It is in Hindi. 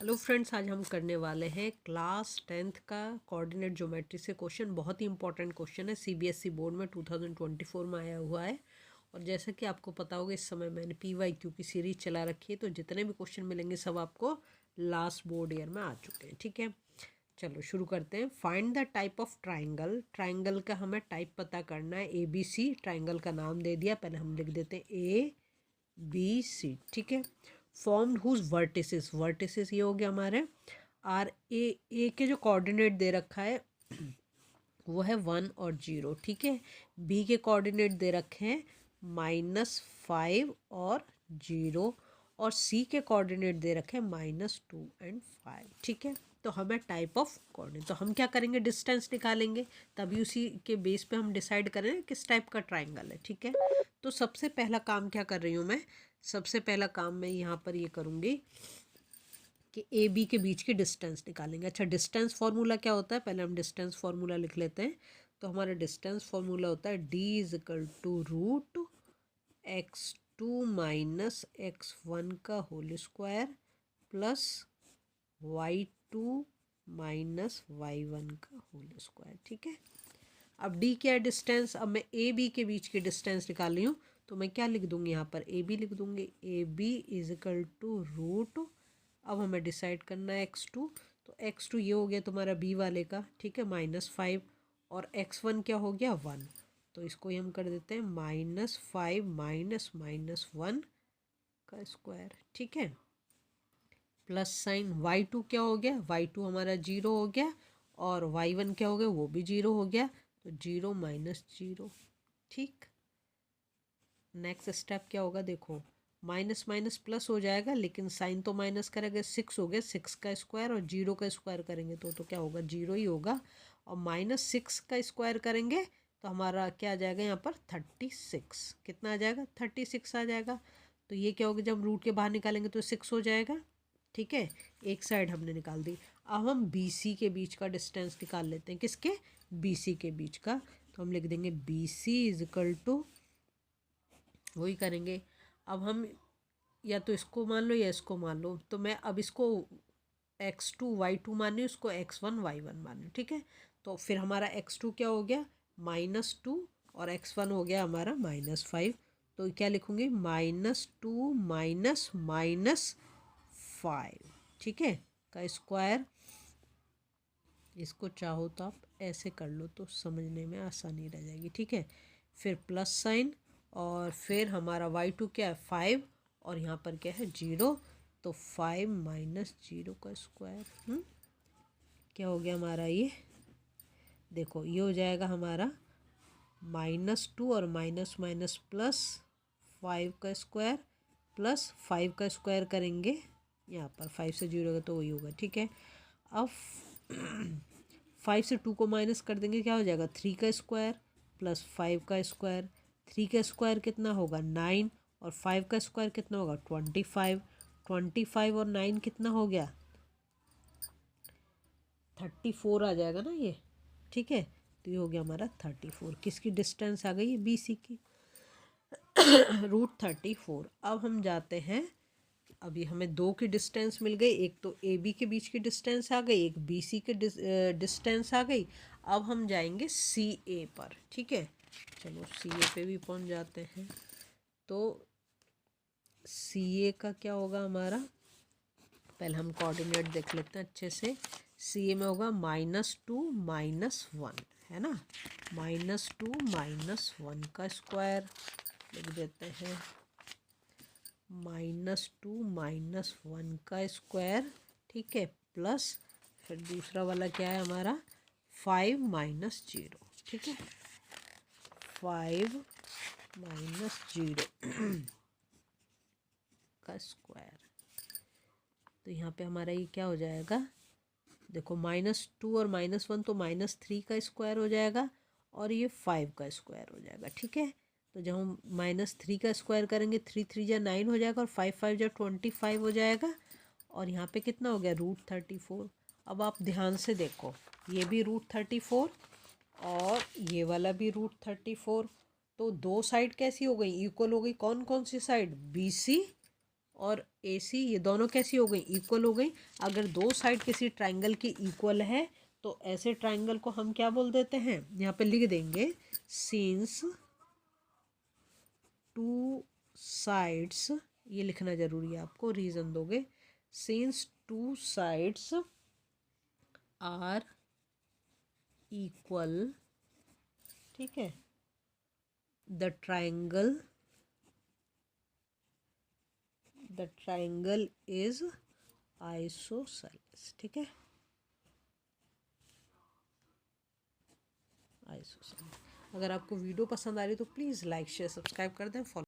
हेलो फ्रेंड्स, आज हम करने वाले हैं क्लास 10th का कोऑर्डिनेट ज्योमेट्री से क्वेश्चन। बहुत ही इंपॉर्टेंट क्वेश्चन है, सीबीएसई बोर्ड में 2024 में आया हुआ है। और जैसा कि आपको पता होगा, इस समय मैंने पीवाईक्यू की सीरीज चला रखी है, तो जितने भी क्वेश्चन मिलेंगे सब आपको लास्ट बोर्ड ईयर में आ चुके हैं। ठीक है, चलो शुरू करते हैं। Find the type of triangle. Triangle का हमें टाइप पता करना है। ABC ट्राइंगल का नाम दे दिया, पहले हम लिख देते हैं ABC। ठीक है, फॉर्म्ड हुज वर्टिसेस। वर्टिसेस ये हो गया हमारे ए के जो कोऑर्डिनेट दे रखा है वो है 1 और 0। ठीक है, बी के कोऑर्डिनेट दे रखे हैं -5 और 0, और सी के कोऑर्डिनेट दे रखे हैं -2 और 5। ठीक है, तो हमें टाइप ऑफ कोऑर्डिनेट, तो हम क्या करेंगे, डिस्टेंस निकालेंगे, तभी उसी के बेस पे हम डिसाइड करें किस टाइप का ट्राइंगल है। ठीक है, तो सबसे पहला काम क्या कर रही हूँ मैं, सबसे पहला काम मैं यहाँ पर ये करूँगी कि ए बी के बीच की डिस्टेंस निकालेंगे। अच्छा, डिस्टेंस फार्मूला क्या होता है, पहले हम डिस्टेंस फार्मूला लिख लेते हैं। तो हमारा डिस्टेंस फार्मूला होता है D = √x2 माइनस x1 का whole square plus y2 minus y1 का होल स्क्वायर। ठीक है, अब डी क्या है, डिस्टेंस। अब मैं ए बी के बीच की डिस्टेंस निकाल रही हूँ, तो मैं क्या लिख दूंगी यहाँ पर, ए बी लिख दूंगी। AB = अब हमें डिसाइड करना है x2, तो x2 ये हो गया तुम्हारा बी वाले का। ठीक है, -5, और x1 क्या हो गया 1, तो इसको ही हम कर देते हैं -5 माइनस -1 का स्क्वायर। ठीक है, प्लस साइन y2 क्या हो गया, y2 हमारा 0 हो गया, और y1 क्या हो गया, वो भी 0 हो गया, तो 0 माइनस 0। ठीक, नेक्स्ट स्टेप क्या होगा, देखो माइनस माइनस प्लस हो जाएगा, लेकिन साइन तो माइनस करेंगे, 6 हो गया, 6 का स्क्वायर और 0 का स्क्वायर करेंगे तो क्या होगा, 0 ही होगा। और -6 का स्क्वायर करेंगे तो हमारा क्या आ जाएगा यहाँ पर 36। कितना आ जाएगा, 36 आ जाएगा। तो ये क्या होगा, जब रूट के बाहर निकालेंगे तो 6 हो जाएगा। ठीक है, एक साइड हमने निकाल दी। अब हम BC के बीच का डिस्टेंस निकाल लेते हैं, किसके, BC के बीच का। तो हम लिख देंगे BC = वही करेंगे। अब हम या तो इसको मान लो या इसको मान लो, तो मैं अब इसको x2 y2 मान रही हूँ, इसको x1 y1 मान रही हूँ। ठीक है, तो फिर हमारा x2 क्या हो गया -2, और x1 हो गया हमारा -5। तो क्या लिखूँगी, -2 माइनस -5। ठीक है, का स्क्वायर। इसको चाहो तो आप ऐसे कर लो तो समझने में आसानी रह जाएगी। ठीक है, फिर प्लस साइन, और फिर हमारा y2 क्या है 5, और यहाँ पर क्या है 0, तो 5 माइनस 0 का स्क्वायर। क्या हो गया हमारा ये, देखो ये हो जाएगा हमारा -2 और माइनस माइनस प्लस 5 का स्क्वायर, प्लस 5 का स्क्वायर करेंगे, यहाँ पर 5 से 0 होगा तो वही होगा। ठीक है, अब 5 से 2 को माइनस कर देंगे, क्या हो जाएगा 3 का स्क्वायर प्लस 5 का स्क्वायर। 3 का स्क्वायर कितना होगा 9, और 5 का स्क्वायर कितना होगा 25। 25 और 9 कितना हो गया 34 आ जाएगा ना ये। ठीक है, तो ये हो गया हमारा 34। किसकी डिस्टेंस आ गई, BC की, √34। अब हम जाते हैं, अभी हमें दो की डिस्टेंस मिल गई, एक तो AB के बीच की डिस्टेंस आ गई, एक BC की डिस्टेंस आ गई। अब हम जाएंगे CA पर। ठीक है, चलो CA पे भी पहुंच जाते हैं। तो CA का क्या होगा हमारा, पहले हम कोऑर्डिनेट देख लेते हैं अच्छे से। CA में होगा -2 -1, है ना, -2 -1 का स्क्वायर लिख देते हैं, -2 -1 का स्क्वायर। ठीक है, प्लस फिर दूसरा वाला क्या है हमारा 5 माइनस 0। ठीक है, 5 माइनस 0 का स्क्वायर। तो यहाँ पे हमारा ये क्या हो जाएगा, देखो -2 और -1 तो -3 का स्क्वायर हो जाएगा, और ये 5 का स्क्वायर हो जाएगा। ठीक है, तो जब हम -3 का स्क्वायर करेंगे, 3 3 जा 9 हो जाएगा, और 5 5 जा 25 हो जाएगा, और यहाँ पे कितना हो गया √34। अब आप ध्यान से देखो, ये भी √34 और ये वाला भी √34, तो दो साइड कैसी हो गई, इक्वल हो गई। कौन कौन सी साइड, BC और AC ये दोनों कैसी हो गई, इक्वल हो गई। अगर दो साइड किसी ट्राइंगल की इक्वल है तो ऐसे ट्राइंगल को हम क्या बोल देते हैं, यहाँ पे लिख देंगे सिंस टू साइड्स, ये लिखना जरूरी है आपको, रीजन दोगे, since two sides are equal, ठीक है, द ट्राइंगल इज आइसोसेलेस, ठीक है, आइसोसेलेस। अगर आपको वीडियो पसंद आ रही तो प्लीज़ लाइक शेयर सब्सक्राइब कर दें, फॉलो